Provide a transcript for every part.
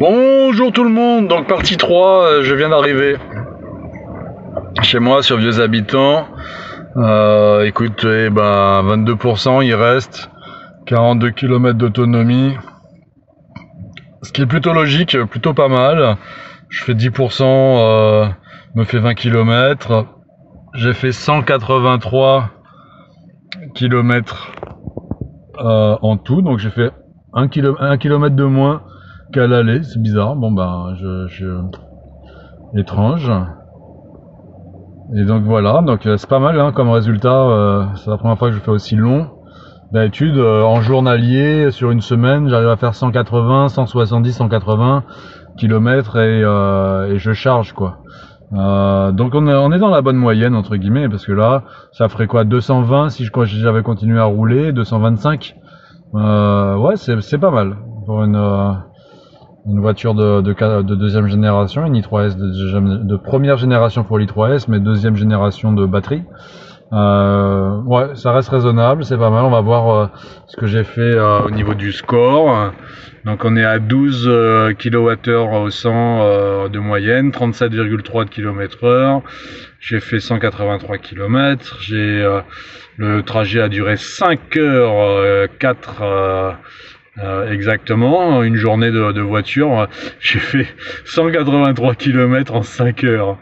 Bonjour tout le monde, donc partie 3, je viens d'arriver chez moi sur Vieux Habitants. Écoutez, 22%, il reste 42 km d'autonomie, ce qui est plutôt logique, plutôt pas mal. Je fais 10%, me fait 20 km. J'ai fait 183 km en tout, donc j'ai fait 1 km de moins qu'à l'aller, c'est bizarre, étrange. Et donc voilà, donc c'est pas mal comme résultat, c'est la première fois que je fais aussi long. D'habitude, en journalier, sur une semaine, j'arrive à faire 180, 170, 180 km et je charge quoi. Donc on est dans la bonne moyenne entre guillemets, parce que là, ça ferait quoi, 220 si j'avais continué à rouler, 225. Ouais, c'est pas mal pour une voiture de deuxième génération, une i3S de première génération pour l'i3S, mais deuxième génération de batterie. Ouais, ça reste raisonnable, c'est pas mal. On va voir ce que j'ai fait au niveau du score. Donc on est à 12 kWh au 100 de moyenne, 37,3 km/h. J'ai fait 183 km. Le trajet a duré 5 heures 4 exactement, une journée de voiture. J'ai fait 183 km en 5 heures.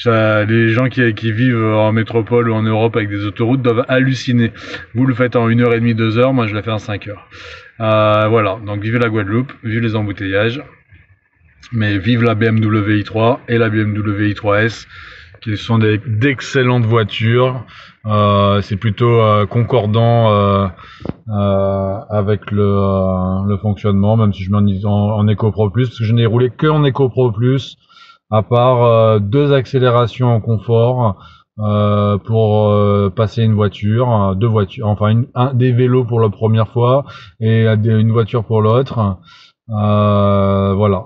Les gens qui vivent en métropole ou en Europe avec des autoroutes doivent halluciner. Vous le faites en 1h30, 2 heures, moi je l'ai fait en 5 heures. Voilà, donc vive la Guadeloupe, vive les embouteillages, mais vive la BMW i3 et la BMW i3S, qui sont d'excellentes voitures. C'est plutôt concordant avec le fonctionnement, même si je mets en EcoPro Plus, parce que je n'ai roulé que en EcoPro Plus, à part 2 accélérations en confort pour passer une voiture, 2 voitures, enfin des vélos pour la première fois et une voiture pour l'autre. Voilà,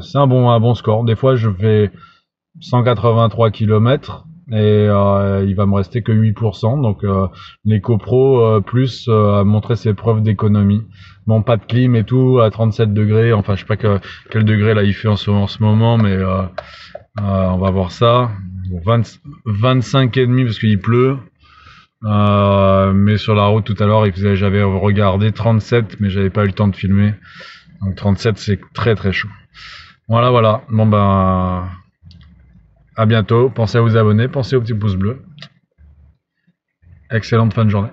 c'est un bon score. Des fois je fais 183 km et il va me rester que 8%, donc l'EcoPro Plus a montré ses preuves d'économie. Bon, pas de clim et tout, à 37 degrés, enfin je sais pas quel degré là il fait en ce moment, mais on va voir ça. 25,5 parce qu'il pleut, mais sur la route tout à l'heure j'avais regardé 37, mais j'avais pas eu le temps de filmer, donc 37 c'est très très chaud. Voilà, à bientôt, pensez à vous abonner, pensez au petit pouce bleu. Excellente fin de journée.